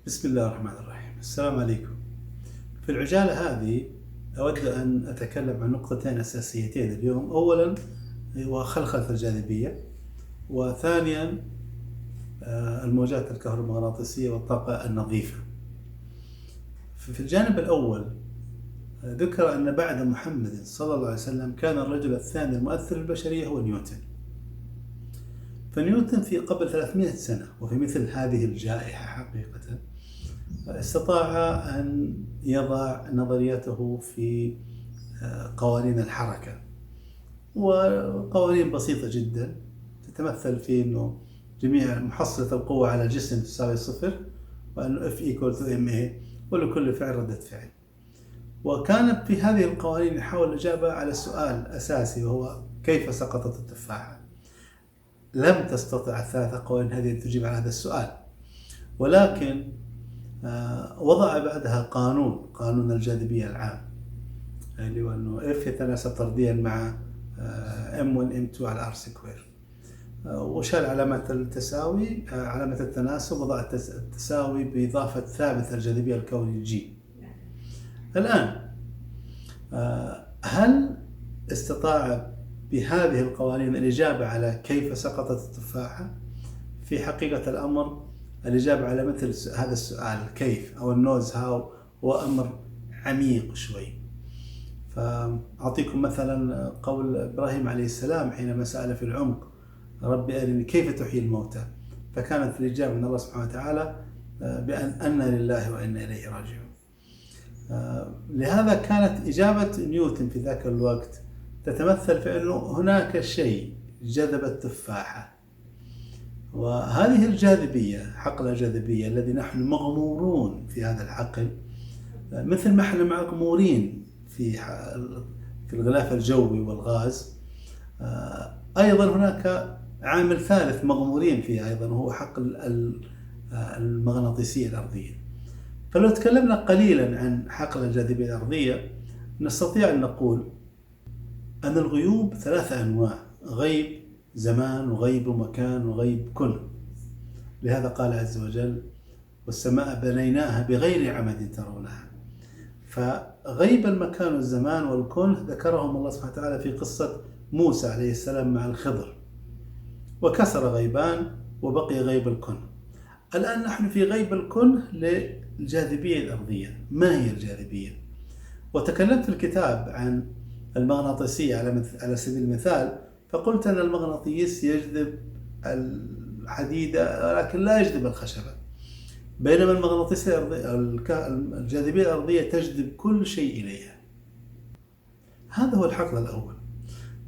بسم الله الرحمن الرحيم. السلام عليكم. في العجالة هذه أود أن أتكلم عن نقطتين أساسيتين اليوم. أولا هو خلخلة الجاذبية، وثانيا الموجات الكهرومغناطيسية والطاقة النظيفة. في الجانب الأول ذكر أن بعد محمد صلى الله عليه وسلم كان الرجل الثاني المؤثر في البشرية هو نيوتن. فنيوتن في قبل 300 سنة وفي مثل هذه الجائحة حقيقة استطاع أن يضع نظريته في قوانين الحركة، وقوانين بسيطة جدا تتمثل في أنه جميع محصلة القوة على الجسم تساوي صفر، وأنه F equal to ma، ولكل فعل ردة فعل. وكانت في هذه القوانين يحاول الإجابة على سؤال أساسي، وهو كيف سقطت التفاحة؟ لم تستطع الثلاثة قوانين هذه أن تجيب على هذا السؤال، ولكن وضع بعدها قانون الجاذبية العام، اللي هو أنه F يتناسب طرديا مع M1 M2 على R سكوير، وشال علامة التساوي، علامة التناسب، وضع التساوي بإضافة ثابت الجاذبية الكوني G. الآن هل استطاع بهذه القوانين الإجابة على كيف سقطت التفاحة؟ في حقيقة الأمر الإجابة على مثل هذا السؤال كيف أو النوز هاو هو أمر عميق شوي. فأعطيكم مثلا قول إبراهيم عليه السلام حينما سأل في العمق: ربي أرني كيف تحيي الموتى، فكانت الإجابة من الله سبحانه وتعالى بأن أنا لله وإنا إليه راجعون. لهذا كانت إجابة نيوتن في ذاك الوقت تتمثل في أنه هناك شيء جذب التفاحة، وهذه الجاذبية، حقل الجاذبية الذي نحن مغمورون في هذا الحقل، مثل ما احنا مغمورين في الغلاف الجوي والغاز، أيضا هناك عامل ثالث مغمورين فيه أيضا، وهو حقل المغناطيسية الأرضية. فلو تكلمنا قليلا عن حقل الجاذبية الأرضية، نستطيع أن نقول أن الغيوب ثلاثة أنواع: غيب زمان، وغيب مكان، وغيب كن. لهذا قال عز وجل: والسماء بنيناها بغير عمد ترونها. فغيب المكان والزمان والكن ذكرهم الله سبحانه وتعالى في قصة موسى عليه السلام مع الخضر، وكسر غيبان وبقي غيب الكن. الآن نحن في غيب الكن للجاذبية الأرضية. ما هي الجاذبية؟ وتكلمت في الكتاب عن المغناطيسية على سبيل المثال، فقلت أن المغناطيس يجذب الحديد ولكن لا يجذب الخشبة، بينما المغناطيسية الجاذبية الأرضية تجذب كل شيء إليها. هذا هو الحقل الأول.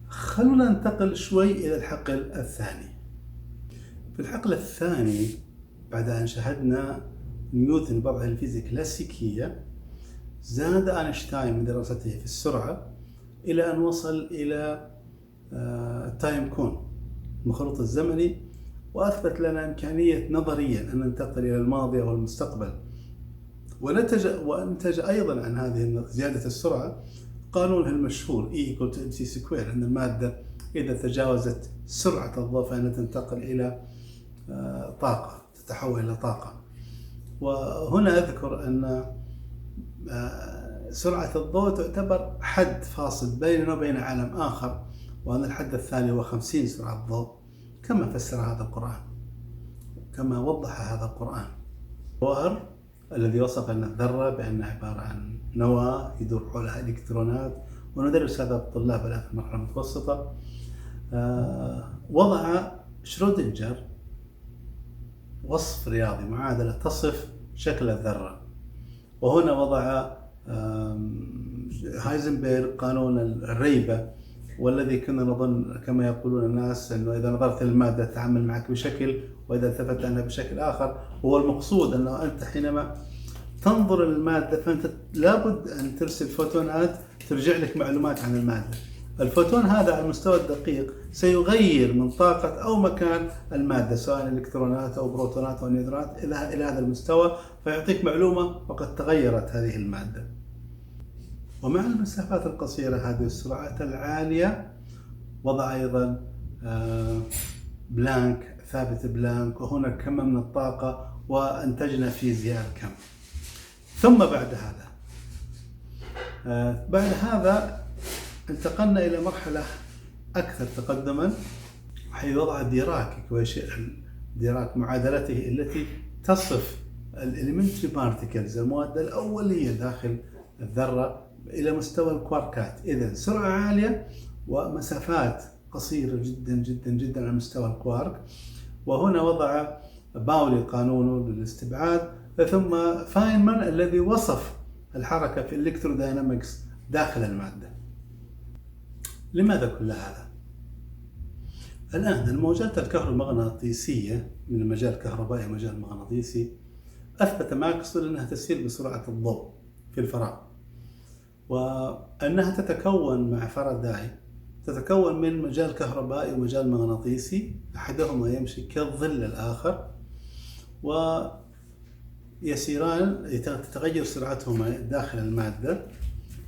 خلونا ننتقل شوي إلى الحقل الثاني. في الحقل الثاني، بعد أن شاهدنا نيوتن وضع الفيزياء الكلاسيكية، زاد أينشتاين من دراسته في السرعة إلى أن وصل إلى التايم كون، المخروط الزمني، وأثبت لنا إمكانية نظريا أن ننتقل إلى الماضي والمستقبل. وانتج أيضا عن هذه زيادة السرعة قانونه المشهور E equal to mc سكوير، أن المادة إذا تجاوزت سرعة الضوء فإنها تنتقل إلى طاقة، تتحول إلى طاقة. وهنا أذكر أن سرعة الضوء تعتبر حد فاصل بيننا وبين عالم آخر، وأن الحد الثاني هو 50 سرعة الضوء، كما فسر هذا القرآن، كما وضح هذا القرآن. بوهر الذي وصف أن الذرة بأنها عبارة عن نواة يدور حولها إلكترونات، وندرس هذا الطلاب الآن في المرحلة المتوسطة، وضع شرودنجر وصف رياضي، معادلة تصف شكل الذرة. وهنا وضع هايزنبرغ قانون الريبة، والذي كنا نظن كما يقولون الناس أنه إذا نظرت للمادة تتعامل معك بشكل، وإذا التفت عنها بشكل آخر. هو المقصود أنه أنت حينما تنظر للمادة فأنت لابد أن ترسل فوتونات ترجع لك معلومات عن المادة. الفوتون هذا على المستوى الدقيق سيغير من طاقة أو مكان المادة، سواء إلكترونات أو بروتونات أو نيوترونات، إلى هذا المستوى، فيعطيك معلومة وقد تغيرت هذه المادة. ومع المسافات القصيرة هذه السرعات العالية وضع أيضا بلانك، ثابت بلانك، وهنا كم من الطاقة وأنتجنا فيزياء الكم. ثم بعد هذا انتقلنا إلى مرحلة أكثر تقدما، حيث وضع ديراك معادلته التي تصف الإليمنتري بارتيكلز، المواد الأولية داخل الذرة، إلى مستوى الكواركات. إذن سرعة عالية ومسافات قصيرة جدا جدا جدا على مستوى الكوارك. وهنا وضع باولي قانونه للاستبعاد، ثم فاينمان الذي وصف الحركة في الإلكترودينامكس داخل المادة. لماذا كل هذا؟ الآن الموجات الكهرومغناطيسية من المجال الكهربائي ومجال المغناطيسي أثبت ماكسويل أنها تسير بسرعة الضوء في الفراغ، وأنها تتكون مع فاراداي تتكون من مجال كهربائي ومجال مغناطيسي، أحدهما يمشي كالظل الآخر، ويسيران تتغير سرعتهما داخل المادة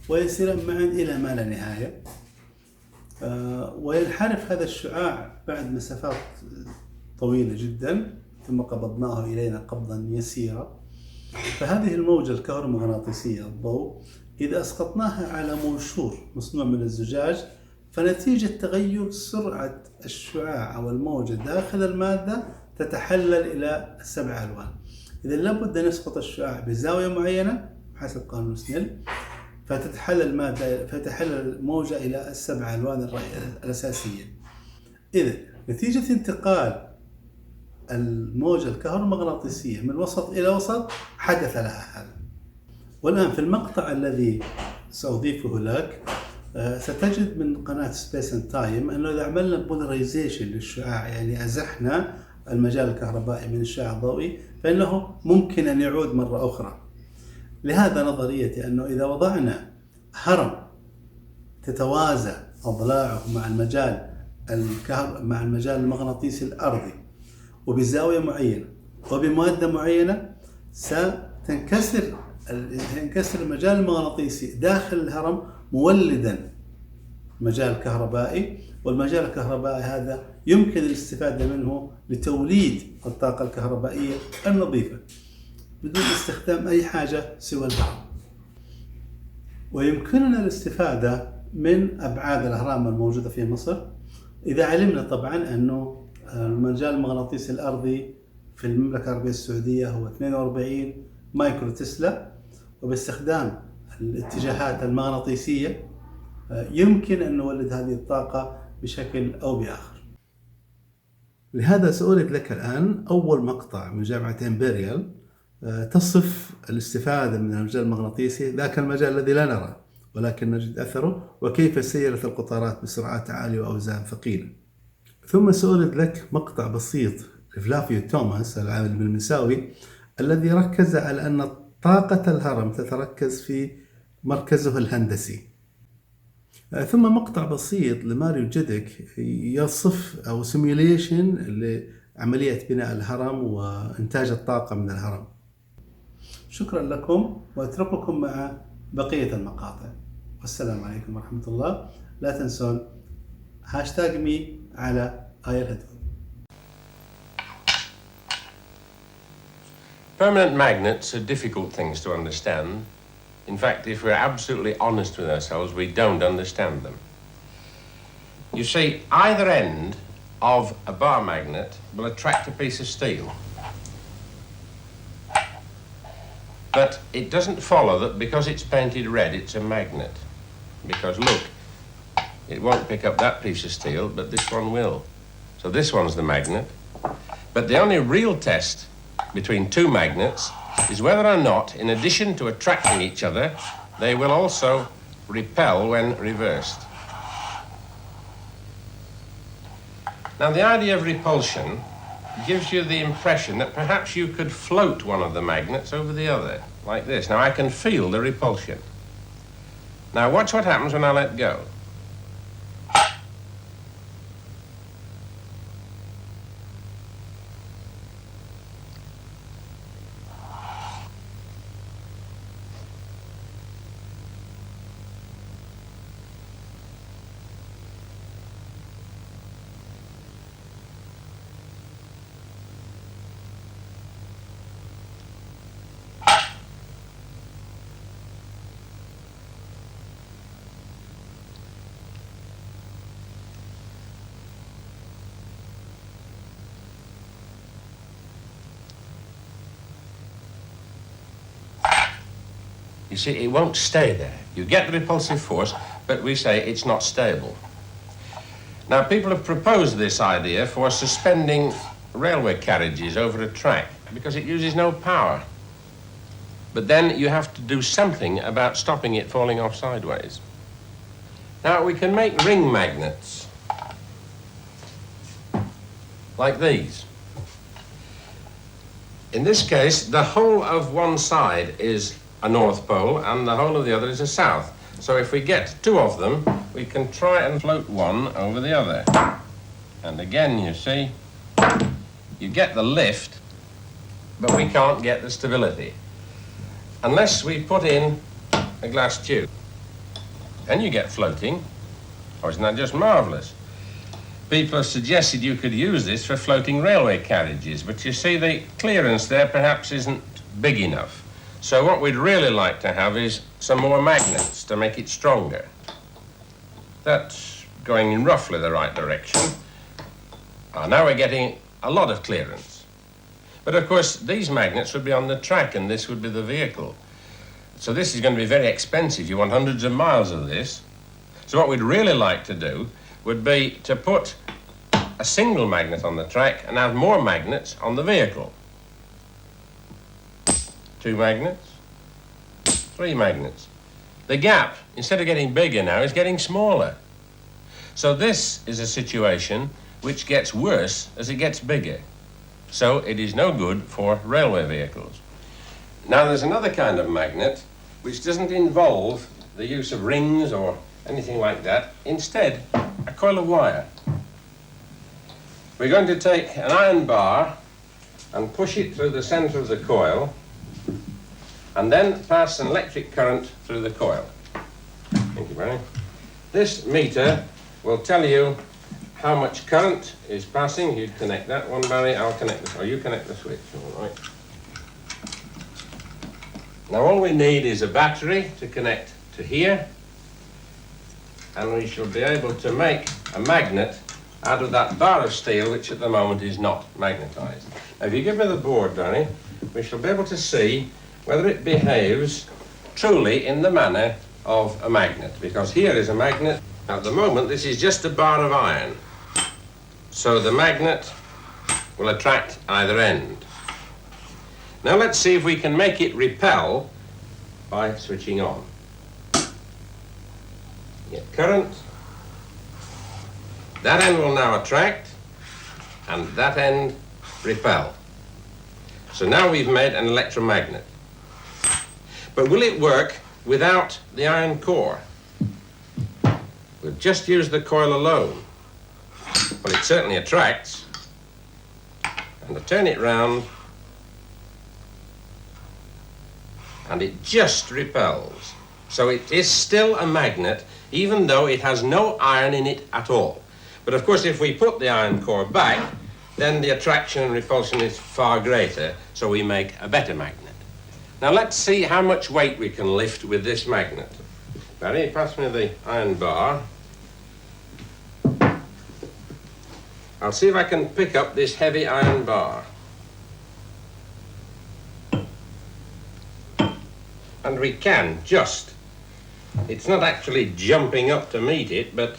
ويسيران معا إلى ما لا نهاية. وينحرف هذا الشعاع بعد مسافات طويلة جدا، ثم قبضناه إلينا قبضا يسيرا. فهذه الموجة الكهرومغناطيسية الضوء إذا أسقطناها على منشور مصنوع من الزجاج، فنتيجة تغير سرعة الشعاع أو الموجة داخل المادة تتحلل إلى 7 ألوان. إذا لابد أن يسقط الشعاع بزاوية معينة حسب قانون سنيل، فتتحلل الموجة إلى 7 ألوان الأساسية. إذا نتيجة انتقال الموجة الكهرومغناطيسية من وسط إلى وسط حدث لها هذا. والآن في المقطع الذي سأضيفه لك ستجد من قناة سبيس اند تايم أنه إذا عملنا بولاريزيشن للشعاع، يعني أزحنا المجال الكهربائي من الشعاع الضوئي، فإنه ممكن أن يعود مرة أخرى. لهذا نظريتي أنه إذا وضعنا هرم تتوازى أضلاعه مع المجال المغناطيسي الأرضي وبزاوية معينة وبمادة معينة، ستنكسر المجال المغناطيسي داخل الهرم مولدا مجال كهربائي، والمجال الكهربائي هذا يمكن الاستفادة منه لتوليد الطاقة الكهربائية النظيفة بدون استخدام أي حاجة سوى الهرم. ويمكننا الاستفادة من أبعاد الأهرام الموجودة في مصر إذا علمنا طبعا أنه المجال المغناطيسي الأرضي في المملكة العربية السعودية هو 42 مايكرو تسلا، وباستخدام الاتجاهات المغناطيسية يمكن أن نولد هذه الطاقة بشكل أو بآخر. لهذا سأورد لك الآن أول مقطع من جامعة إمبريال تصف الاستفادة من المجال المغناطيسي، ذاك المجال الذي لا نراه ولكن نجد أثره، وكيف سيرت القطارات بسرعات عالية وأوزان ثقيلة. ثم سأورد لك مقطع بسيط لفلافيو توماس العالم المنساوي الذي ركز على أن طاقة الهرم تتركز في مركزه الهندسي. ثم مقطع بسيط لماريو جيديك يصف أو سيميوليشن لعملية بناء الهرم وإنتاج الطاقة من الهرم. شكرا لكم، وأترككم مع بقية المقاطع، والسلام عليكم ورحمة الله. لا تنسون هاشتاج مي على الهدوء. Permanent magnets are difficult things to understand. In fact, if we're absolutely honest with ourselves, we don't understand them. You see, either end of a bar magnet will attract a piece of steel. But it doesn't follow that because it's painted red, it's a magnet. Because look, it won't pick up that piece of steel, but this one will. So this one's the magnet. But the only real test between two magnets is whether or not, in addition to attracting each other, they will also repel when reversed. Now, the idea of repulsion gives you the impression that perhaps you could float one of the magnets over the other, like this. Now, I can feel the repulsion. Now, watch what happens when I let go. You see, it won't stay there. You get the repulsive force, but we say it's not stable. Now, people have proposed this idea for suspending railway carriages over a track because it uses no power. But then you have to do something about stopping it falling off sideways. Now, we can make ring magnets like these. In this case, the whole of one side is a north pole and the whole of the other is a south. So if we get two of them, we can try and float one over the other. And again, you see, you get the lift, but we can't get the stability unless we put in a glass tube. And you get floating. Oh, isn't that just marvellous? People have suggested you could use this for floating railway carriages, but you see the clearance there perhaps isn't big enough. So what we'd really like to have is some more magnets to make it stronger. That's going in roughly the right direction. Now we're getting a lot of clearance. But of course, these magnets would be on the track and this would be the vehicle. So this is going to be very expensive. You want hundreds of miles of this. So what we'd really like to do would be to put a single magnet on the track and have more magnets on the vehicle. 2 magnets, 3 magnets. The gap, instead of getting bigger now, is getting smaller. So this is a situation which gets worse as it gets bigger. So it is no good for railway vehicles. Now there's another kind of magnet which doesn't involve the use of rings or anything like that. Instead, a coil of wire. We're going to take an iron bar and push it through the center of the coil and then pass an electric current through the coil. Thank you, Barry. This meter will tell you how much current is passing. You'd connect that one, Barry. I'll connect this, or you connect the switch. All right. Now all we need is a battery to connect to here, and we shall be able to make a magnet out of that bar of steel which at the moment is not magnetized. Now if you give me the board, Danny, we shall be able to see whether it behaves truly in the manner of a magnet, because here is a magnet. At the moment this is just a bar of iron, so the magnet will attract either end. Now let's see if we can make it repel by switching on. Get current. That end will now attract and that end repel. So now we've made an electromagnet. But will it work without the iron core? We'll just use the coil alone. Well, it certainly attracts. And I turn it round and it just repels. So it is still a magnet, even though it has no iron in it at all. But of course, if we put the iron core back, then the attraction and repulsion is far greater, so we make a better magnet. Now let's see how much weight we can lift with this magnet. Barry, pass me the iron bar. I'll see if I can pick up this heavy iron bar. And we can, just. It's not actually jumping up to meet it, but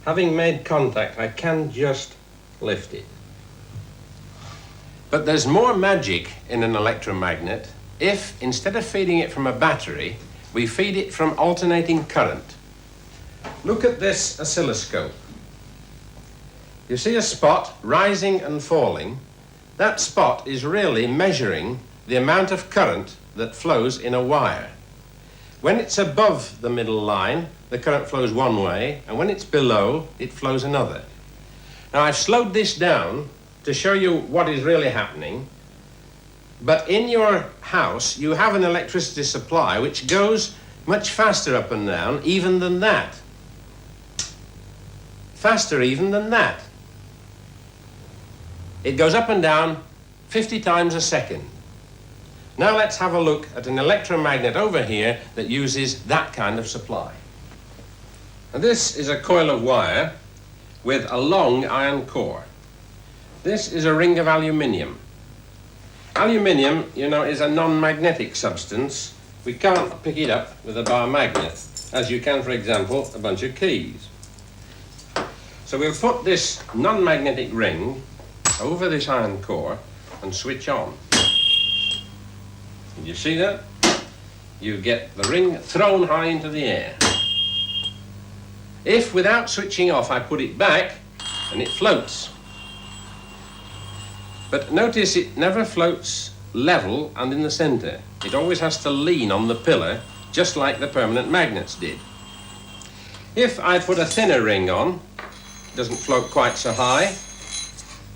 having made contact, I can just lift it. But there's more magic in an electromagnet if, instead of feeding it from a battery, we feed it from alternating current. Look at this oscilloscope. You see a spot rising and falling. That spot is really measuring the amount of current that flows in a wire. When it's above the middle line, the current flows one way, and when it's below, it flows another. Now, I've slowed this down to show you what is really happening, but in your house, you have an electricity supply which goes much faster up and down even than that. Faster even than that. It goes up and down 50 times a second. Now let's have a look at an electromagnet over here that uses that kind of supply. Now this is a coil of wire with a long iron core. This is a ring of aluminium. Aluminium, you know, is a non-magnetic substance, we can't pick it up with a bar magnet, as you can, for example, a bunch of keys. So we'll put this non-magnetic ring over this iron core and switch on. Did you see that? You get the ring thrown high into the air. If, without switching off, I put it back, then it floats. But notice it never floats level and in the centre. It always has to lean on the pillar, just like the permanent magnets did. If I put a thinner ring on, it doesn't float quite so high.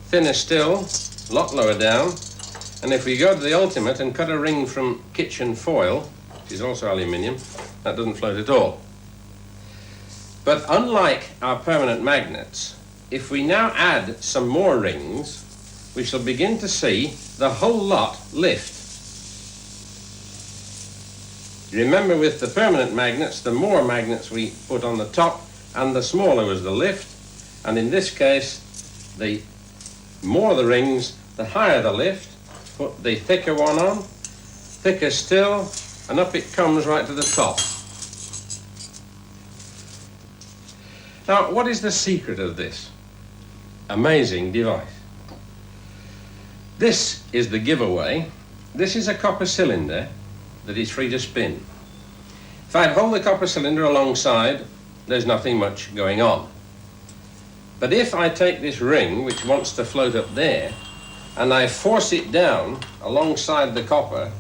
Thinner still, a lot lower down. And if we go to the ultimate and cut a ring from kitchen foil, which is also aluminium, that doesn't float at all. But unlike our permanent magnets, if we now add some more rings, we shall begin to see the whole lot lift. Remember, with the permanent magnets, the more magnets we put on the top and the smaller was the lift. And in this case, the more the rings, the higher the lift. Put the thicker one on, thicker still, and up it comes right to the top. Now, what is the secret of this amazing device? This is the giveaway. This is a copper cylinder that is free to spin. If I hold the copper cylinder alongside, there's nothing much going on. But if I take this ring, which wants to float up there, and I force it down alongside the copper,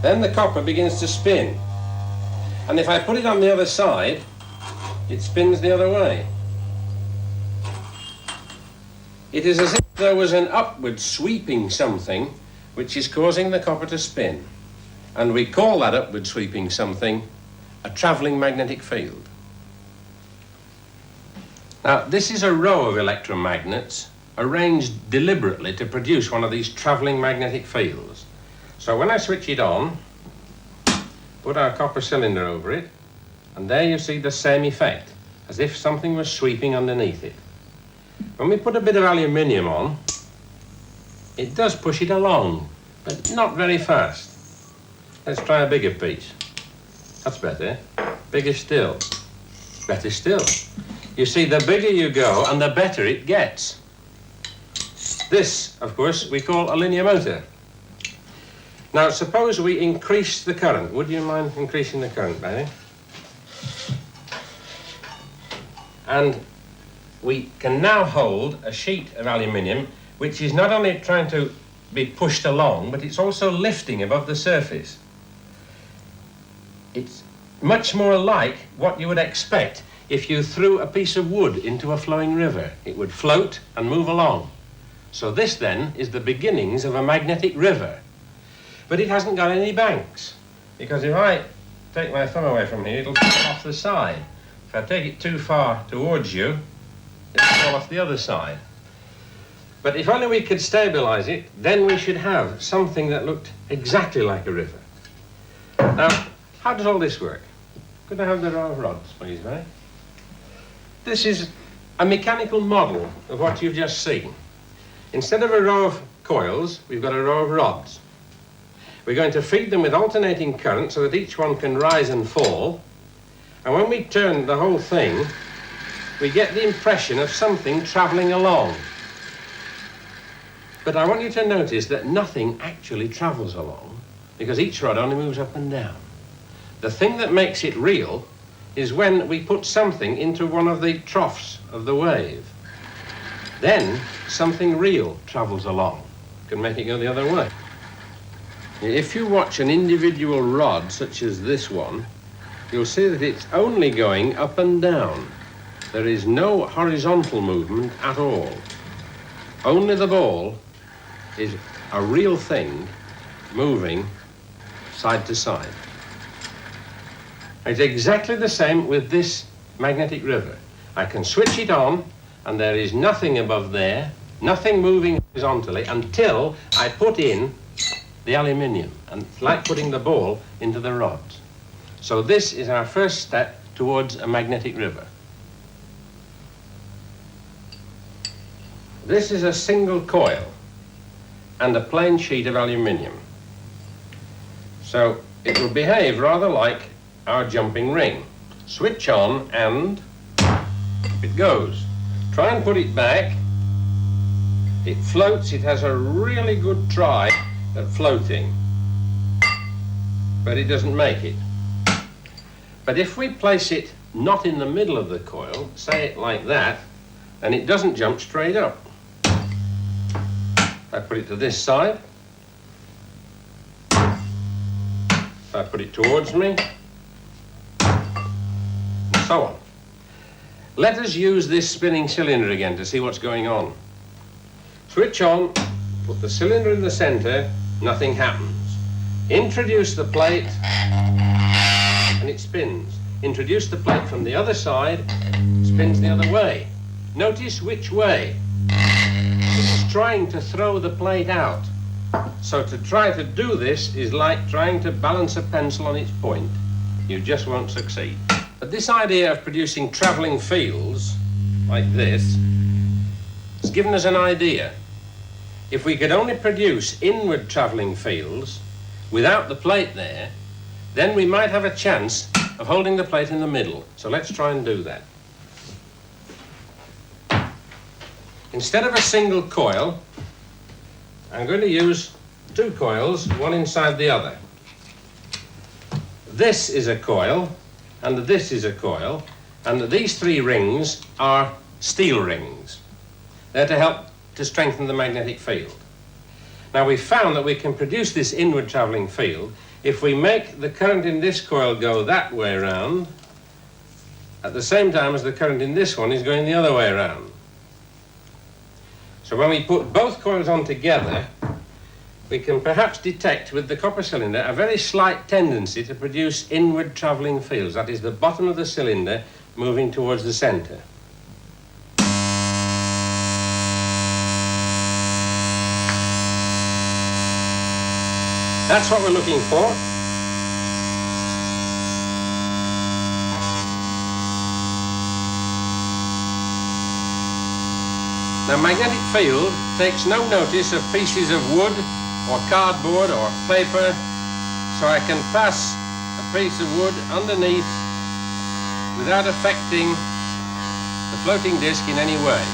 then the copper begins to spin. And if I put it on the other side, it spins the other way. It is as if there was an upward sweeping something which is causing the copper to spin. And we call that upward sweeping something a travelling magnetic field. Now, this is a row of electromagnets arranged deliberately to produce one of these travelling magnetic fields. So when I switch it on, put our copper cylinder over it, and there you see the same effect, as if something was sweeping underneath it. When we put a bit of aluminium on, it does push it along, but not very fast. Let's try a bigger piece. That's better. Bigger still. Better still. You see, the bigger you go, and the better it gets. This, of course, we call a linear motor. Now, suppose we increase the current. Would you mind increasing the current, Barry? And we can now hold a sheet of aluminium which is not only trying to be pushed along, but it's also lifting above the surface. It's much more like what you would expect if you threw a piece of wood into a flowing river. It would float and move along. So this then is the beginnings of a magnetic river. But it hasn't got any banks, because if I take my thumb away from here, it'll fall off the side. If I take it too far towards you, it'll fall off the other side. But if only we could stabilize it, then we should have something that looked exactly like a river. Now, how does all this work? Could I have the row of rods, please, Mary? This is a mechanical model of what you've just seen. Instead of a row of coils, we've got a row of rods. We're going to feed them with alternating current so that each one can rise and fall. And when we turn the whole thing, we get the impression of something travelling along. But I want you to notice that nothing actually travels along, because each rod only moves up and down. The thing that makes it real is when we put something into one of the troughs of the wave. Then something real travels along. Can make it go the other way. If you watch an individual rod, such as this one, you'll see that it's only going up and down. There is no horizontal movement at all. Only the ball is a real thing moving side to side. It's exactly the same with this magnetic river. I can switch it on, and there is nothing above there, nothing moving horizontally until I put in the aluminium, and it's like putting the ball into the rods. So this is our first step towards a magnetic river. This is a single coil and a plain sheet of aluminium. So it will behave rather like our jumping ring. Switch on and it goes. Try and put it back. It floats. It has a really good try at floating, but it doesn't make it. But if we place it not in the middle of the coil, say it like that, then it doesn't jump straight up. I put it to this side. I put it towards me, and so on. Let us use this spinning cylinder again to see what's going on. Switch on, put the cylinder in the center, nothing happens. Introduce the plate, and it spins. Introduce the plate from the other side, spins the other way. Notice which way. It's trying to throw the plate out. So to try to do this is like trying to balance a pencil on its point. You just won't succeed. But this idea of producing travelling fields like this has given us an idea. If we could only produce inward travelling fields without the plate there, then we might have a chance of holding the plate in the middle. So let's try and do that. Instead of a single coil, I'm going to use two coils, one inside the other. This is a coil, and this is a coil, and these three rings are steel rings. They're to help to strengthen the magnetic field. Now we've found that we can produce this inward travelling field if we make the current in this coil go that way around at the same time as the current in this one is going the other way around. So when we put both coils on together, we can perhaps detect with the copper cylinder a very slight tendency to produce inward travelling fields. That is the bottom of the cylinder moving towards the centre. That's what we're looking for. The magnetic field takes no notice of pieces of wood or cardboard or paper, so I can pass a piece of wood underneath without affecting the floating disc in any way.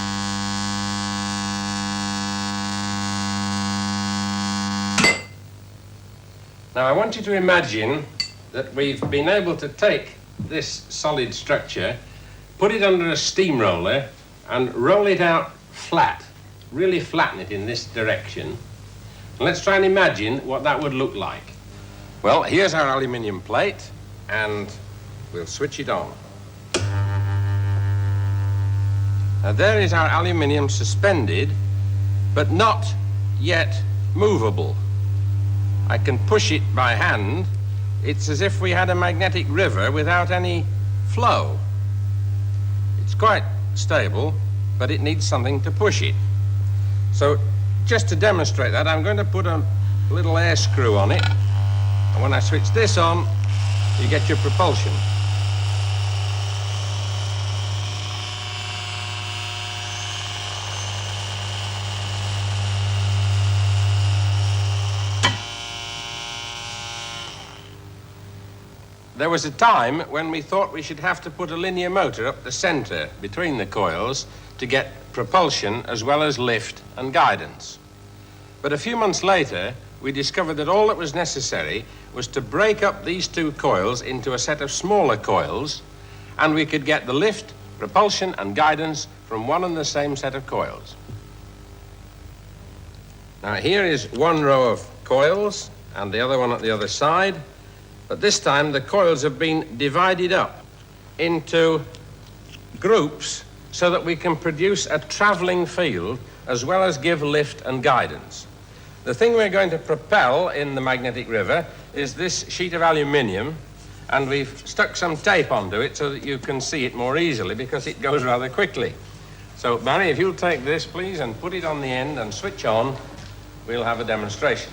Now I want you to imagine that we've been able to take this solid structure, put it under a steamroller and roll it out flat, really flatten it in this direction. And let's try and imagine what that would look like. Well, here's our aluminium plate, and we'll switch it on. Now there is our aluminium suspended, but not yet movable. I can push it by hand. It's as if we had a magnetic river without any flow. It's quite stable, but it needs something to push it. So just to demonstrate that, I'm going to put a little air screw on it. And when I switch this on, you get your propulsion. There was a time when we thought we should have to put a linear motor up the center between the coils to get propulsion as well as lift and guidance. But a few months later, we discovered that all that was necessary was to break up these two coils into a set of smaller coils, and we could get the lift, propulsion, and guidance from one and the same set of coils. Now here is one row of coils and the other one at the other side. But this time the coils have been divided up into groups so that we can produce a travelling field as well as give lift and guidance. The thing we're going to propel in the magnetic river is this sheet of aluminium, and we've stuck some tape onto it so that you can see it more easily because it goes rather quickly. So Barry, if you'll take this please and put it on the end and switch on, we'll have a demonstration.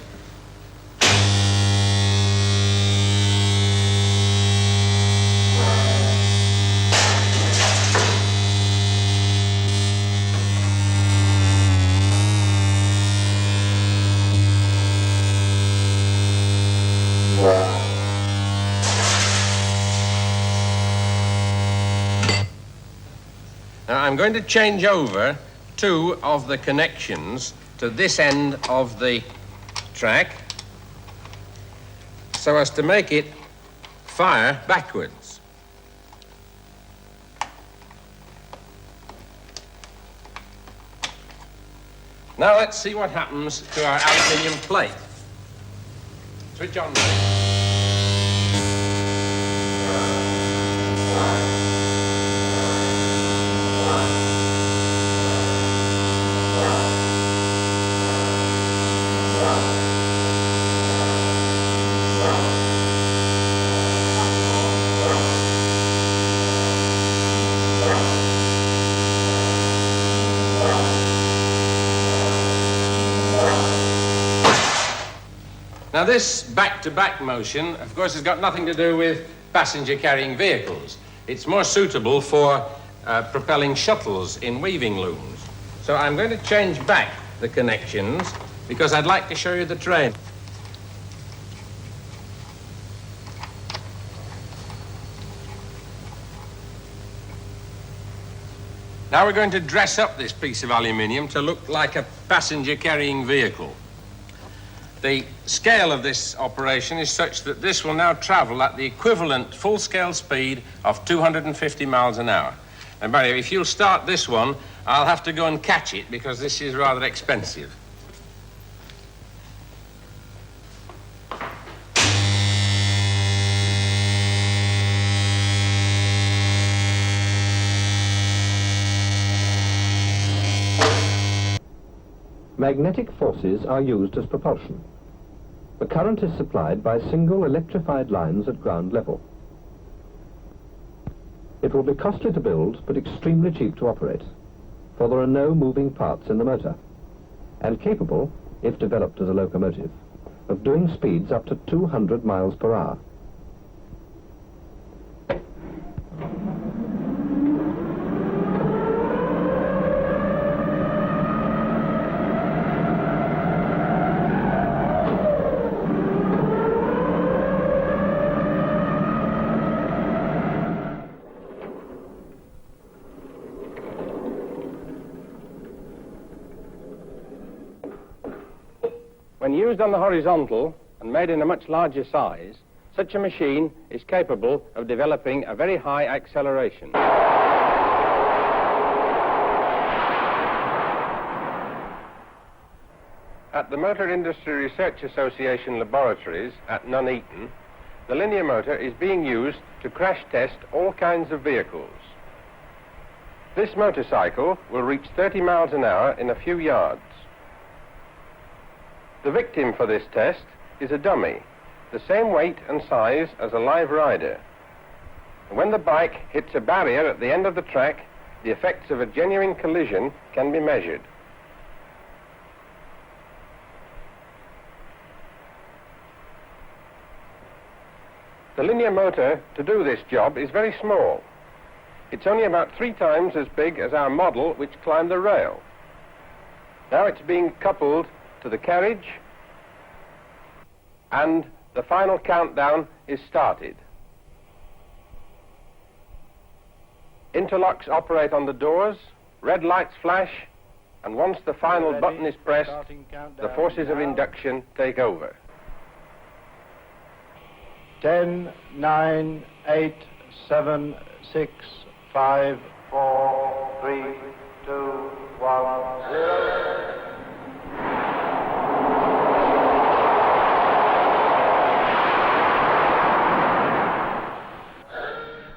I'm going to change over two of the connections to this end of the track so as to make it fire backwards. Now let's see what happens to our aluminium plate. Switch on, ready? Now this back-to-back motion, of course, has got nothing to do with passenger-carrying vehicles. It's more suitable for propelling shuttles in weaving looms. So I'm going to change back the connections because I'd like to show you the train. Now we're going to dress up this piece of aluminium to look like a passenger-carrying vehicle. The scale of this operation is such that this will now travel at the equivalent full-scale speed of 250 miles an hour. And Barry, if you'll start this one, I'll have to go and catch it because this is rather expensive. Magnetic forces are used as propulsion. The current is supplied by single electrified lines at ground level. It will be costly to build, but extremely cheap to operate, for there are no moving parts in the motor, and capable, if developed as a locomotive, of doing speeds up to 200 miles per hour. When used on the horizontal and made in a much larger size, such a machine is capable of developing a very high acceleration. At the Motor Industry Research Association laboratories at Nuneaton, the linear motor is being used to crash test all kinds of vehicles. This motorcycle will reach 30 miles an hour in a few yards. The victim for this test is a dummy, the same weight and size as a live rider. When the bike hits a barrier at the end of the track, the effects of a genuine collision can be measured. The linear motor to do this job is very small. It's only about 3 times as big as our model which climbed the rail. Now it's being coupled to the carriage, and the final countdown is started. Interlocks operate on the doors, red lights flash, and once the final button is pressed, the forces of induction take over. 10, 9, 8, 7, 6, 5, 4, 3, 2, 1, 0.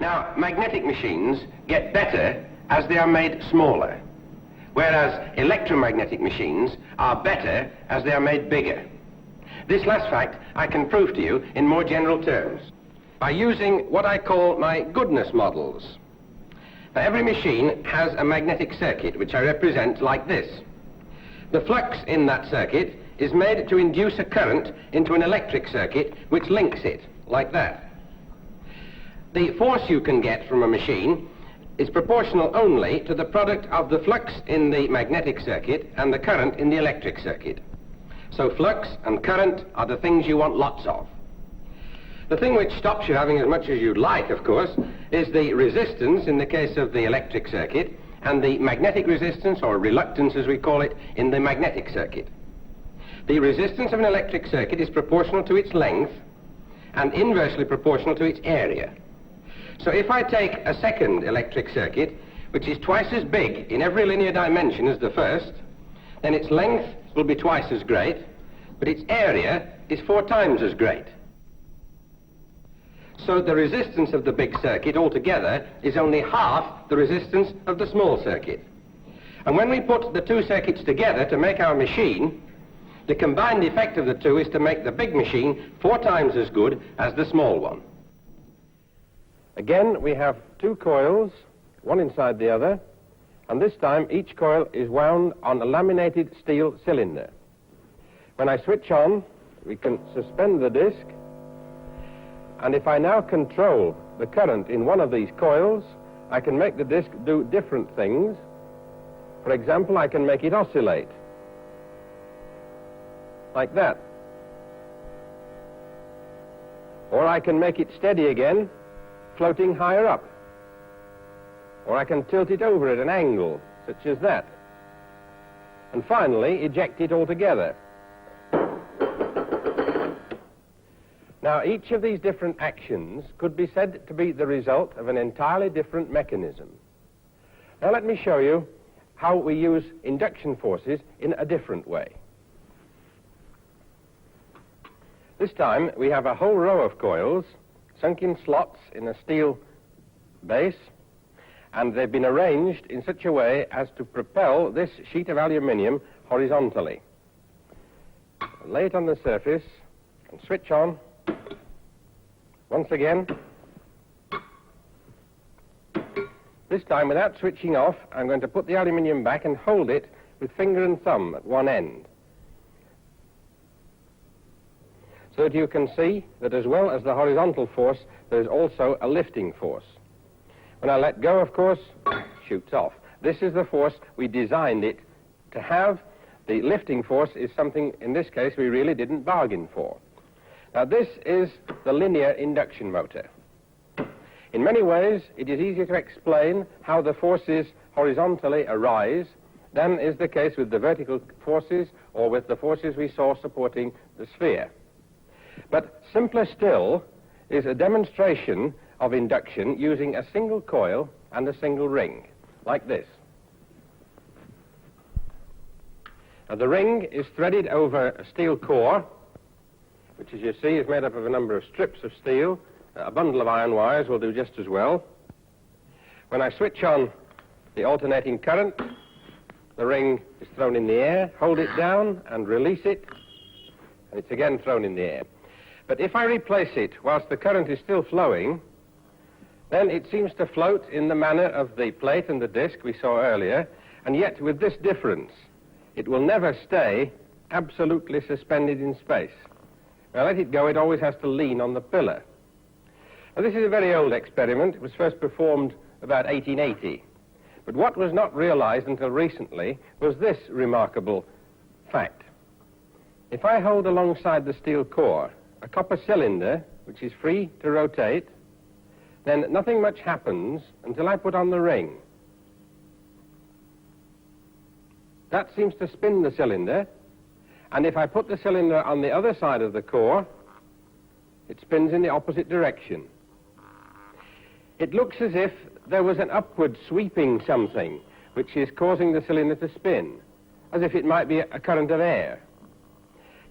Now, magnetic machines get better as they are made smaller, whereas electromagnetic machines are better as they are made bigger. This last fact I can prove to you in more general terms by using what I call my goodness models. Now, every machine has a magnetic circuit which I represent like this. The flux in that circuit is made to induce a current into an electric circuit which links it, like that. The force you can get from a machine is proportional only to the product of the flux in the magnetic circuit and the current in the electric circuit. So flux and current are the things you want lots of. The thing which stops you having as much as you'd like, of course, is the resistance in the case of the electric circuit and the magnetic resistance, or reluctance as we call it, in the magnetic circuit. The resistance of an electric circuit is proportional to its length and inversely proportional to its area. So if I take a second electric circuit, which is twice as big in every linear dimension as the first, then its length will be twice as great, but its area is 4 times as great. So the resistance of the big circuit altogether is only half the resistance of the small circuit. And when we put the two circuits together to make our machine, the combined effect of the two is to make the big machine 4 times as good as the small one. Again, we have 2 coils, one inside the other, and this time each coil is wound on a laminated steel cylinder. When I switch on, we can suspend the disc, and if I now control the current in one of these coils, I can make the disc do different things. For example, I can make it oscillate, like that. Or I can make it steady again, floating higher up. Or I can tilt it over at an angle, such as that. And finally, eject it altogether. Now, each of these different actions could be said to be the result of an entirely different mechanism. Now, let me show you how we use induction forces in a different way. This time, we have a whole row of coils sunk in slots in a steel base, and they've been arranged in such a way as to propel this sheet of aluminium horizontally. Lay it on the surface and switch on. Once again. This time, without switching off, I'm going to put the aluminium back and hold it with finger and thumb at one end, so that you can see that as well as the horizontal force, there is also a lifting force. When I let go, of course, it shoots off. This is the force we designed it to have. The lifting force is something, in this case, we really didn't bargain for. Now, this is the linear induction motor. In many ways, it is easier to explain how the forces horizontally arise than is the case with the vertical forces or with the forces we saw supporting the sphere. But simpler still is a demonstration of induction using a single coil and a single ring, like this. Now, the ring is threaded over a steel core, which, as you see, is made up of a number of strips of steel. A bundle of iron wires will do just as well. When I switch on the alternating current, the ring is thrown in the air. Hold it down and release it, and it's again thrown in the air. But if I replace it whilst the current is still flowing, then it seems to float in the manner of the plate and the disc we saw earlier, and yet with this difference, it will never stay absolutely suspended in space. Now, let it go, it always has to lean on the pillar. Now, this is a very old experiment. It was first performed about 1880. But what was not realized until recently was this remarkable fact. If I hold alongside the steel core a copper cylinder, which is free to rotate, then nothing much happens until I put on the ring. That seems to spin the cylinder, and if I put the cylinder on the other side of the core, it spins in the opposite direction. It looks as if there was an upward sweeping something which is causing the cylinder to spin, as if it might be a current of air.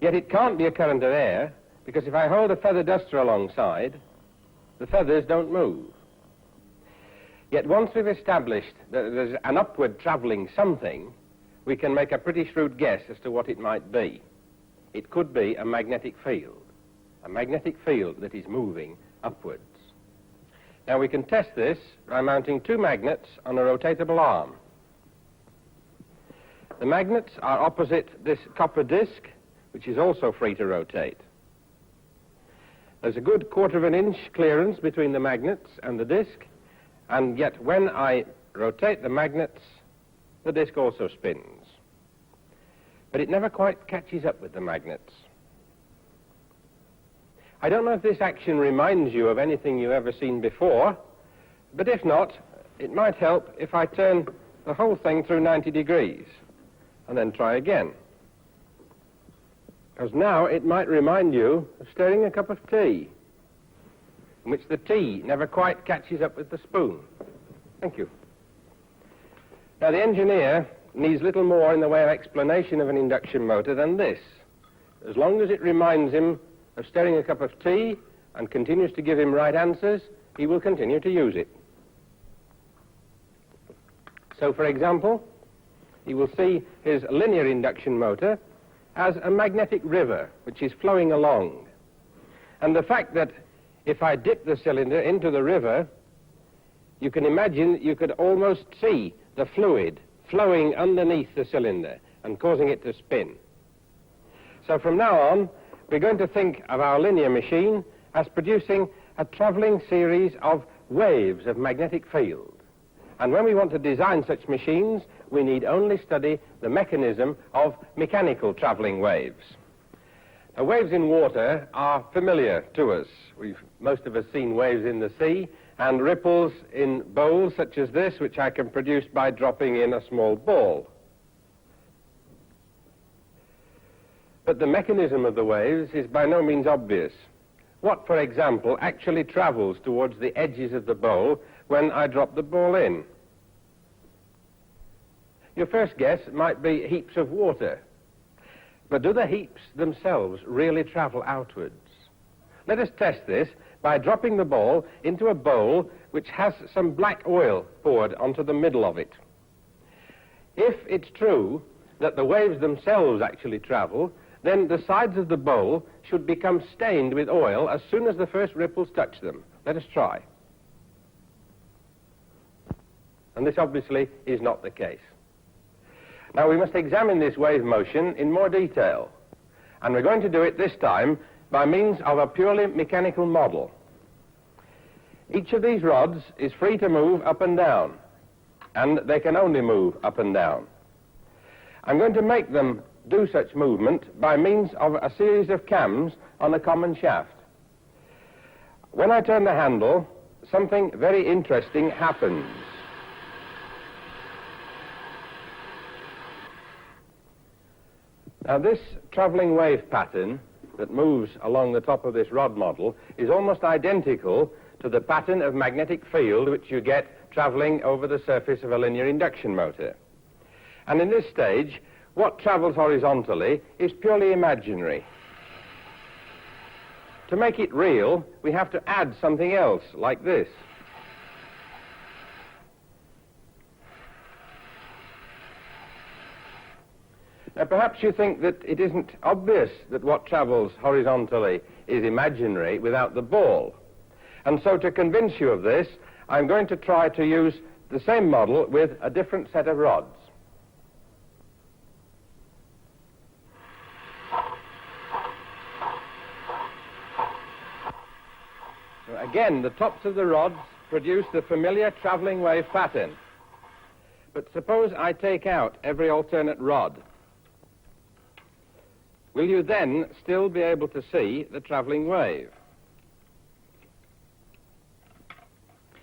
Yet it can't be a current of air, because if I hold a feather duster alongside, the feathers don't move. Yet once we've established that there's an upward traveling something, we can make a pretty shrewd guess as to what it might be. It could be a magnetic field that is moving upwards. Now, we can test this by mounting 2 magnets on a rotatable arm. The magnets are opposite this copper disc, which is also free to rotate. There's a good 1/4 of an inch clearance between the magnets and the disc, and yet when I rotate the magnets, the disc also spins. But it never quite catches up with the magnets. I don't know if this action reminds you of anything you've ever seen before, but if not, it might help if I turn the whole thing through 90 degrees, and then try again. Because now it might remind you of stirring a cup of tea, in which the tea never quite catches up with the spoon. Thank you. Now, the engineer needs little more in the way of explanation of an induction motor than this. As long as it reminds him of stirring a cup of tea and continues to give him right answers, he will continue to use it. So, for example, he will see his linear induction motor as a magnetic river which is flowing along. And the fact that if I dip the cylinder into the river, you can imagine you could almost see the fluid flowing underneath the cylinder and causing it to spin. So from now on, we're going to think of our linear machine as producing a traveling series of waves of magnetic field. And when we want to design such machines, we need only study the mechanism of mechanical traveling waves. Now, waves in water are familiar to us. Most of us seen waves in the sea and ripples in bowls such as this, which I can produce by dropping in a small ball. But the mechanism of the waves is by no means obvious. What, for example, actually travels towards the edges of the bowl when I drop the ball in? Your first guess might be heaps of water. But do the heaps themselves really travel outwards? Let us test this by dropping the ball into a bowl which has some black oil poured onto the middle of it. If it's true that the waves themselves actually travel, then the sides of the bowl should become stained with oil as soon as the first ripples touch them. Let us try. And this obviously is not the case. Now we must examine this wave motion in more detail, and we're going to do it this time by means of a purely mechanical model. Each of these rods is free to move up and down, and they can only move up and down. I'm going to make them do such movement by means of a series of cams on a common shaft. When I turn the handle, something very interesting happens. Now, this traveling wave pattern that moves along the top of this rod model is almost identical to the pattern of magnetic field which you get traveling over the surface of a linear induction motor. And in this stage, what travels horizontally is purely imaginary. To make it real, we have to add something else, like this. Now, perhaps you think that it isn't obvious that what travels horizontally is imaginary without the ball. And so to convince you of this, I'm going to try to use the same model with a different set of rods. So again, the tops of the rods produce the familiar traveling wave pattern. But suppose I take out every alternate rod. Will you then still be able to see the traveling wave?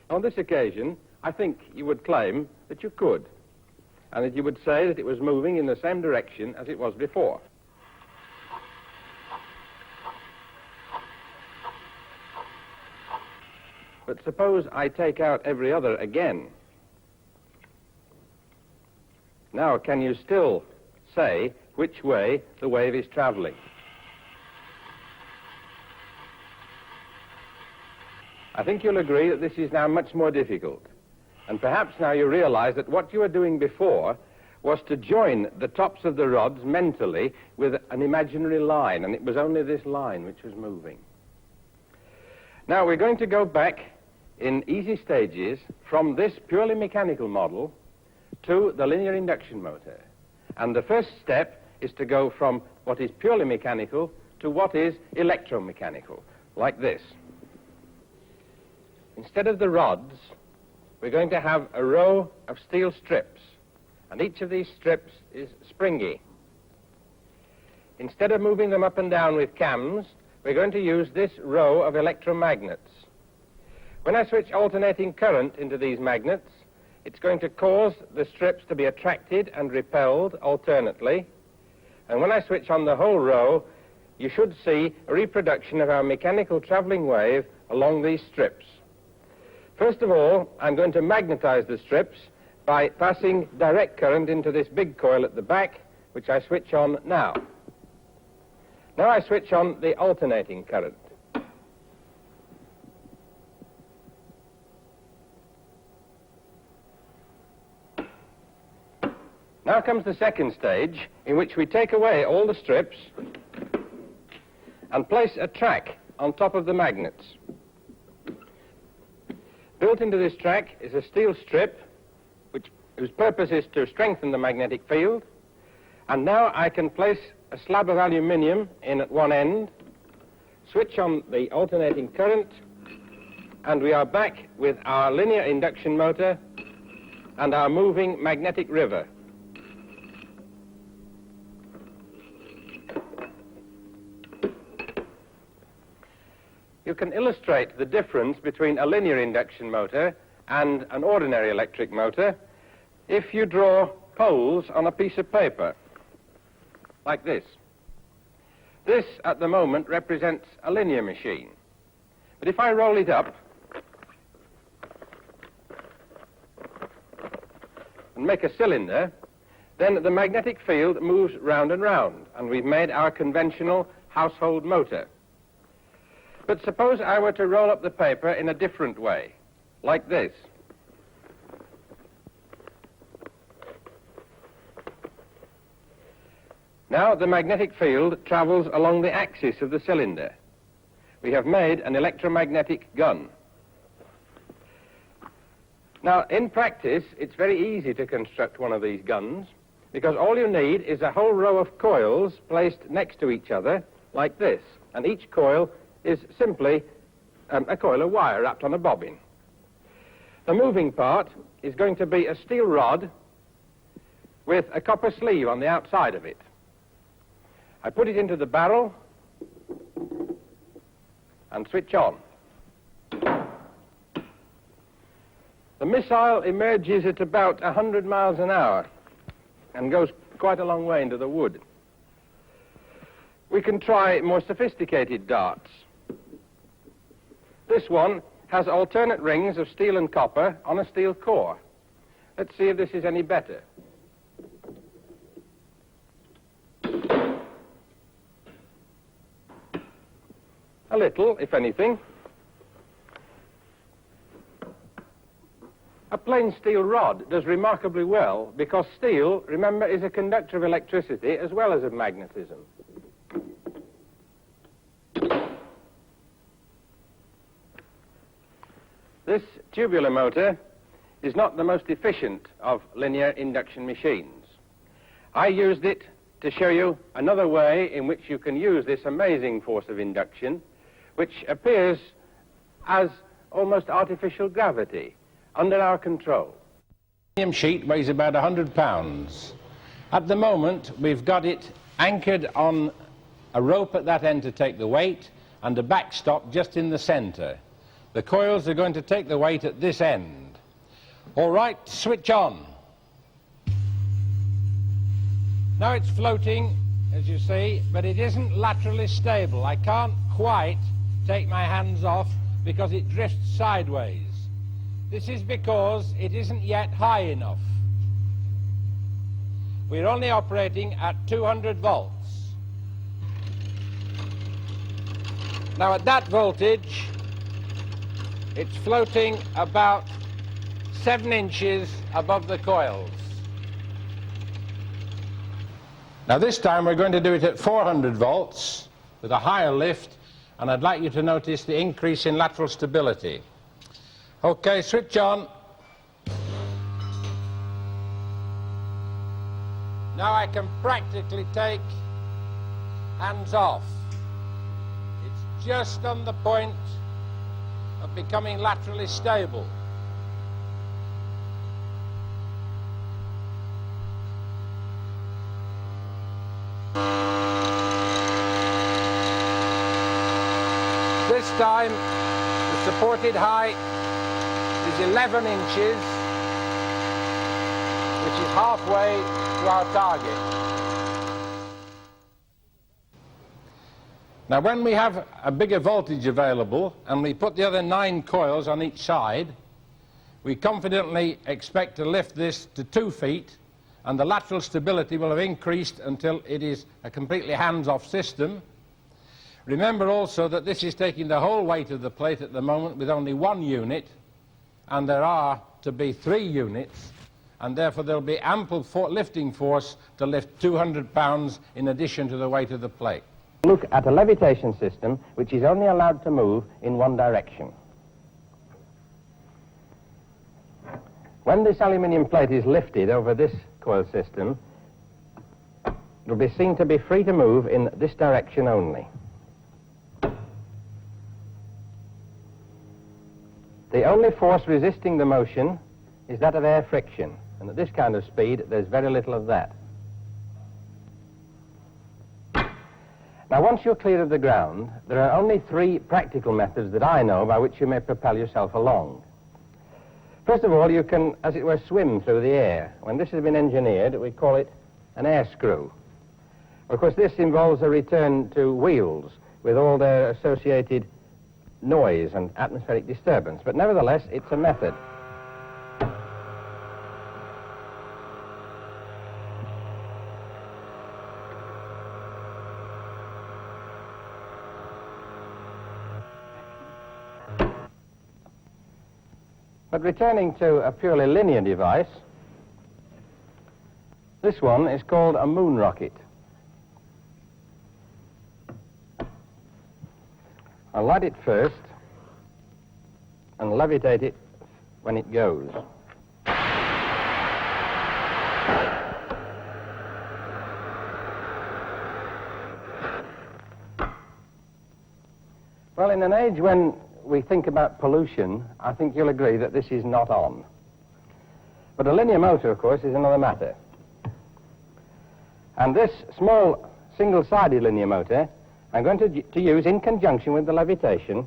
On this occasion, I think you would claim that you could, and that you would say that it was moving in the same direction as it was before. But suppose I take out every other again. Now, can you still say which way the wave is traveling? I think you'll agree that this is now much more difficult. And perhaps now you realize that what you were doing before was to join the tops of the rods mentally with an imaginary line, and it was only this line which was moving. Now we're going to go back in easy stages from this purely mechanical model to the linear induction motor. And the first step is to go from what is purely mechanical to what is electromechanical, like this. Instead of the rods, we're going to have a row of steel strips, and each of these strips is springy. Instead of moving them up and down with cams, we're going to use this row of electromagnets. When I switch alternating current into these magnets, it's going to cause the strips to be attracted and repelled alternately. And when I switch on the whole row, you should see a reproduction of our mechanical travelling wave along these strips. First of all, I'm going to magnetize the strips by passing direct current into this big coil at the back, which I switch on now. Now I switch on the alternating current. Now comes the second stage, in which we take away all the strips and place a track on top of the magnets. Built into this track is a steel strip, whose purpose is to strengthen the magnetic field. And now I can place a slab of aluminium in at one end, switch on the alternating current, and we are back with our linear induction motor and our moving magnetic river. You can illustrate the difference between a linear induction motor and an ordinary electric motor if you draw poles on a piece of paper, like this. This, at the moment, represents a linear machine. But if I roll it up and make a cylinder, then the magnetic field moves round and round, and we've made our conventional household motor. But suppose I were to roll up the paper in a different way, like this. Now the magnetic field travels along the axis of the cylinder. We have made an electromagnetic gun. Now, in practice, it's very easy to construct one of these guns, because all you need is a whole row of coils placed next to each other, like this, and each coil is simply a coil of wire wrapped on a bobbin. The moving part is going to be a steel rod with a copper sleeve on the outside of it. I put it into the barrel and switch on. The missile emerges at about 100 miles an hour and goes quite a long way into the wood. We can try more sophisticated darts. This one has alternate rings of steel and copper on a steel core. Let's see if this is any better. A little, if anything. A plain steel rod does remarkably well because steel, remember, is a conductor of electricity as well as of magnetism. This tubular motor is not the most efficient of linear induction machines. I used it to show you another way in which you can use this amazing force of induction, which appears as almost artificial gravity under our control. The aluminium sheet weighs about 100 pounds. At the moment, we've got it anchored on a rope at that end to take the weight and a backstop just in the center. The coils are going to take the weight at this end. All right, switch on. Now it's floating, as you see, but it isn't laterally stable. I can't quite take my hands off because it drifts sideways. This is because it isn't yet high enough. We're only operating at 200 volts. Now at that voltage, it's floating about 7 inches above the coils. Now this time we're going to do it at 400 volts with a higher lift, and I'd like you to notice the increase in lateral stability. Okay, switch on. Now I can practically take hands off. It's just on the point of becoming laterally stable. This time, the supported height is 11 inches, which is halfway to our target. Now, when we have a bigger voltage available and we put the other 9 coils on each side, we confidently expect to lift this to 2 feet, and the lateral stability will have increased until it is a completely hands-off system. Remember also that this is taking the whole weight of the plate at the moment with only 1 unit, and there are to be 3 units, and therefore there will be ample lifting force to lift 200 pounds in addition to the weight of the plate. Look at a levitation system which is only allowed to move in one direction. When this aluminium plate is lifted over this coil system, it will be seen to be free to move in this direction only. The only force resisting the motion is that of air friction, and at this kind of speed there's very little of that. Now, once you're clear of the ground, there are only 3 practical methods that I know by which you may propel yourself along. First of all, you can, as it were, swim through the air. When this has been engineered, we call it an air screw. Of course, this involves a return to wheels with all their associated noise and atmospheric disturbance, but nevertheless, it's a method. But returning to a purely linear device, this one is called a moon rocket. I'll light it first and levitate it when it goes. Well, in an age when we think about pollution, I think you'll agree that this is not on. But a linear motor, of course, is another matter. And this small single-sided linear motor I'm going to use in conjunction with the levitation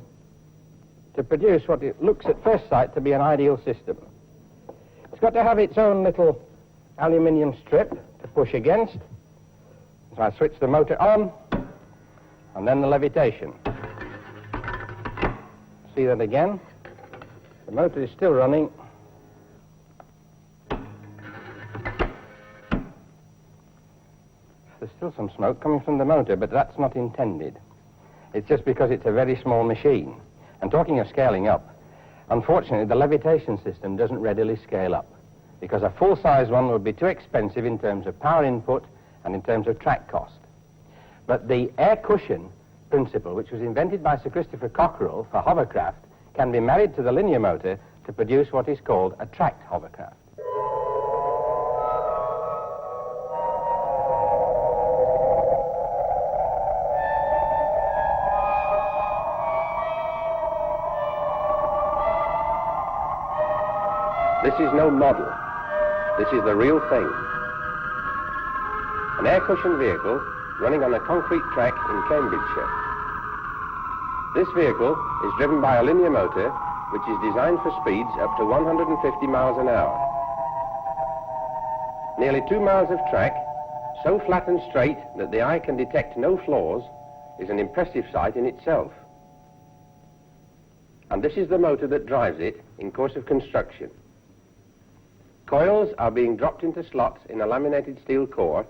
to produce what it looks at first sight to be an ideal system. It's got to have its own little aluminium strip to push against. So I switch the motor on, and then the levitation. See that again? The motor is still running. There's still some smoke coming from the motor, but that's not intended. It's just because it's a very small machine. And talking of scaling up, unfortunately, the levitation system doesn't readily scale up, because a full-size one would be too expensive in terms of power input and in terms of track cost. But the air cushion principle, which was invented by Sir Christopher Cockerell for hovercraft, can be married to the linear motor to produce what is called a tracked hovercraft. This is no model. This is the real thing. An air cushion vehicle running on a concrete track in Cambridgeshire. This vehicle is driven by a linear motor which is designed for speeds up to 150 miles an hour. Nearly 2 miles of track, so flat and straight that the eye can detect no flaws, is an impressive sight in itself. And this is the motor that drives it in course of construction. Coils are being dropped into slots in a laminated steel core,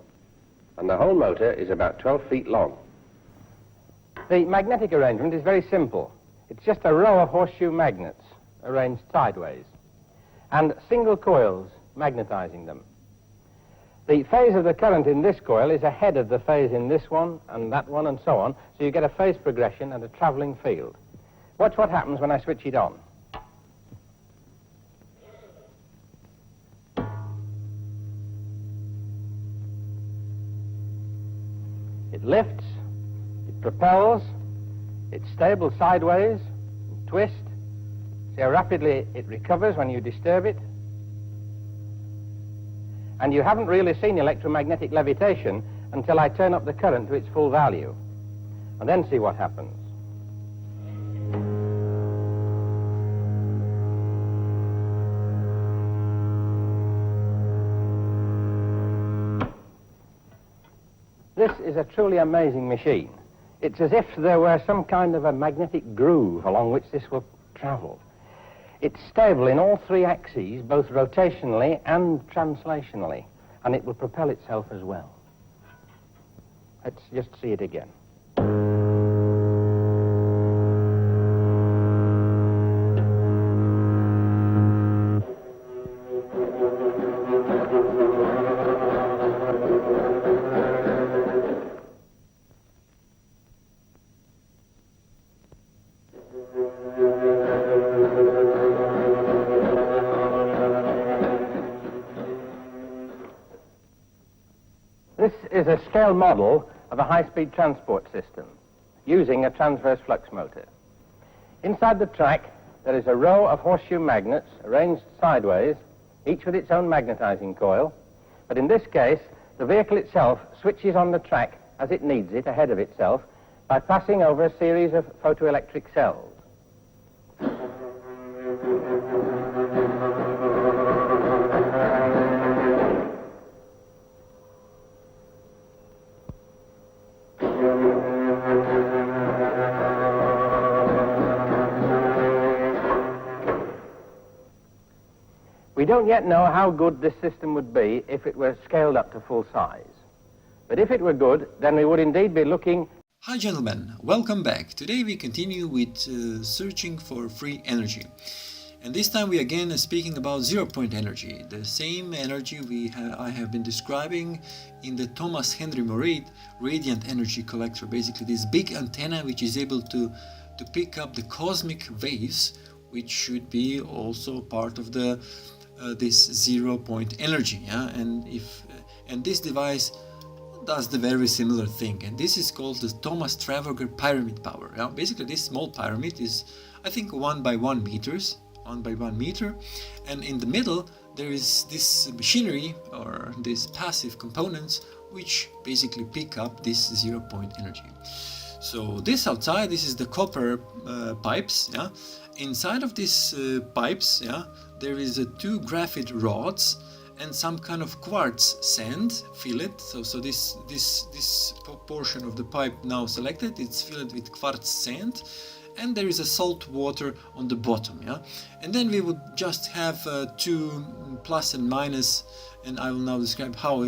and the whole motor is about 12 feet long. The magnetic arrangement is very simple. It's just a row of horseshoe magnets arranged sideways, and single coils magnetizing them. The phase of the current in this coil is ahead of the phase in this one and that one and so on, so you get a phase progression and a traveling field. Watch what happens when I switch it on. It lifts, it propels, it's stable sideways, twist. See how rapidly it recovers when you disturb it. And you haven't really seen electromagnetic levitation until I turn up the current to its full value. And then see what happens. This is a truly amazing machine. It's as if there were some kind of a magnetic groove along which this will travel. It's stable in all three axes, both rotationally and translationally, and it will propel itself as well. Let's just see it again. This is a scale model of a high-speed transport system using a transverse flux motor. Inside the track, there is a row of horseshoe magnets arranged sideways, each with its own magnetizing coil. But in this case, the vehicle itself switches on the track as it needs it ahead of itself by passing over a series of photoelectric cells. We don't yet know how good this system would be if it were scaled up to full size. But if it were good, then we would indeed be looking... Hi gentlemen, welcome back. Today we continue with searching for free energy. And this time we again are speaking about zero-point energy, the same energy I have been describing in the Thomas Henry Moreau radiant energy collector. Basically this big antenna which is able to pick up the cosmic waves, which should be also part of the this zero-point energy, yeah? And this device does the very similar thing, and this is called the Thomas Trafalgar pyramid power. Yeah? Basically this small pyramid is, I think, 1 by 1 meters, and in the middle there is this machinery or these passive components which basically pick up this zero-point energy. So this outside, this is the copper pipes, yeah? Inside of these pipes, yeah, there is 2 graphite rods and some kind of quartz sand fillet. So this portion of the pipe now selected, it's filled with quartz sand, and there is a salt water on the bottom, yeah. And then we would just have 2 plus and minus, and I will now describe how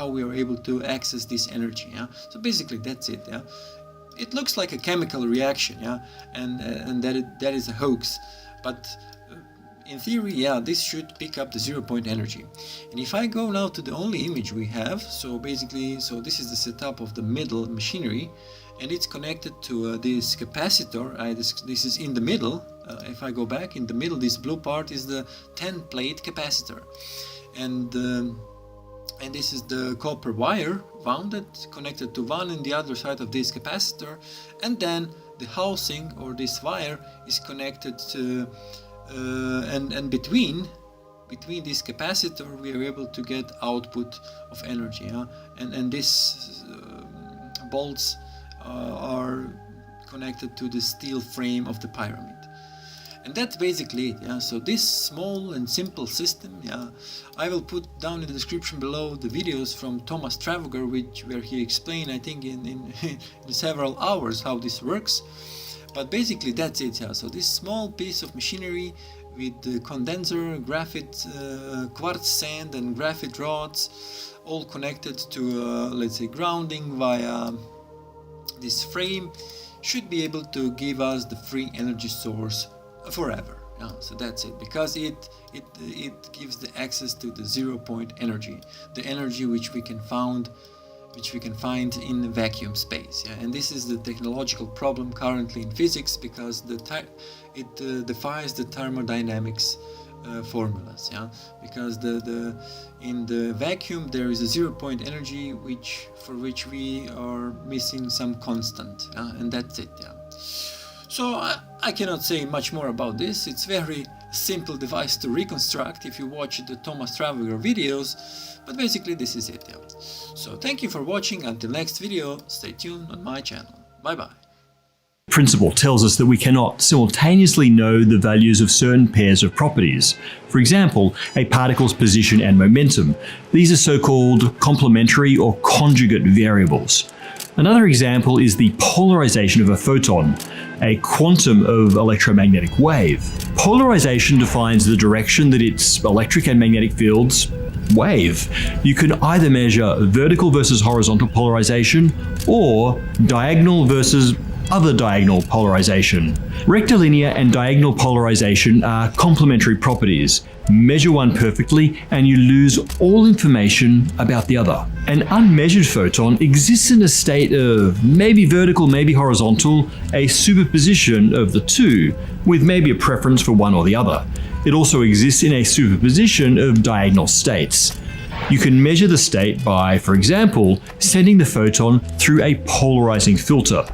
we are able to access this energy, yeah. So basically that's it, yeah. It looks like a chemical reaction, yeah, and that is a hoax, but in theory, yeah, this should pick up the zero-point energy. And if I go now to the only image we have, so basically, so this is the setup of the middle machinery, and it's connected to this capacitor. This is in the middle. If I go back in the middle, this blue part is the 10-plate capacitor, and this is the copper wire wounded, connected to one and the other side of this capacitor, and then the housing or this wire is connected to and between this capacitor we are able to get output of energy, yeah? and this bolts are connected to the steel frame of the pyramid. And that's basically it, yeah. So this small and simple system, yeah, I will put down in the description below the videos from Thomas Trafalgar, where he explained, I think in several hours how this works. But basically that's it, yeah. So this small piece of machinery with the condenser, graphite, quartz sand and graphite rods, all connected to let's say grounding via this frame, should be able to give us the free energy source forever. Yeah, so that's it, because it gives the access to the zero-point energy, the energy which we can find in the vacuum space. Yeah? And this is the technological problem currently in physics, because it defies the thermodynamics formulas. Yeah, because in the vacuum there is a zero-point energy for which we are missing some constant, and that's it. Yeah. So I cannot say much more about this. It's very simple device to reconstruct if you watch the Thomas Trafalgar videos, but basically this is it. Yeah. So thank you for watching. Until next video, stay tuned on my channel. Bye bye. principle tells us that we cannot simultaneously know the values of certain pairs of properties. For example, a particle's position and momentum. These are so-called complementary or conjugate variables. Another example is the polarization of a photon, a quantum of electromagnetic wave. Polarization defines the direction that its electric and magnetic fields wave. You can either measure vertical versus horizontal polarization or diagonal versus other diagonal polarization. Rectilinear and diagonal polarization are complementary properties. Measure one perfectly and you lose all information about the other. An unmeasured photon exists in a state of maybe vertical, maybe horizontal, a superposition of the two, with maybe a preference for one or the other. It also exists in a superposition of diagonal states. You can measure the state by, for example, sending the photon through a polarizing filter.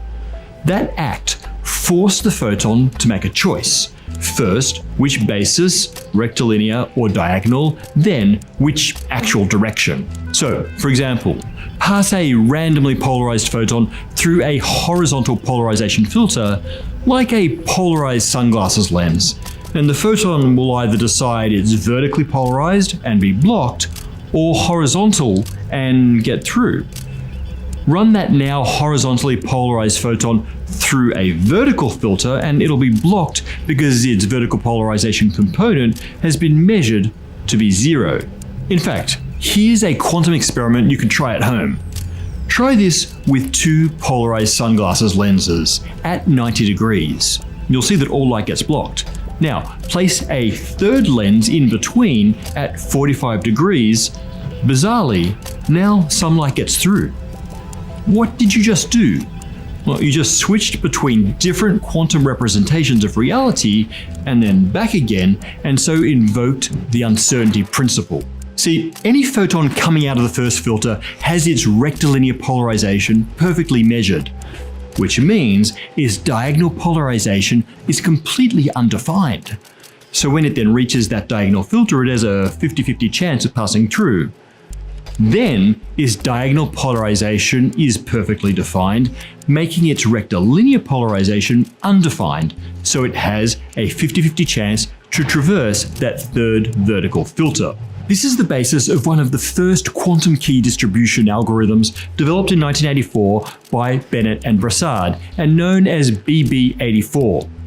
That act forced the photon to make a choice. First, which basis, rectilinear or diagonal, then which actual direction. So, for example, pass a randomly polarized photon through a horizontal polarization filter, like a polarized sunglasses lens, and the photon will either decide it's vertically polarized and be blocked, or horizontal and get through. Run that now horizontally polarized photon through a vertical filter and it'll be blocked because its vertical polarization component has been measured to be 0. In fact, here's a quantum experiment you can try at home. Try this with two polarized sunglasses lenses at 90 degrees. You'll see that all light gets blocked. Now, place a third lens in between at 45 degrees. Bizarrely, now some light gets through. What did you just do? Well, you just switched between different quantum representations of reality and then back again, and so invoked the uncertainty principle. See, any photon coming out of the first filter has its rectilinear polarization perfectly measured, which means its diagonal polarization is completely undefined. So when it then reaches that diagonal filter, it has a 50-50 chance of passing through. Then its diagonal polarization is perfectly defined, making its rectilinear polarization undefined, so it has a 50-50 chance to traverse that third vertical filter. This is the basis of one of the first quantum key distribution algorithms developed in 1984 by Bennett and Brassard, and known as BB84.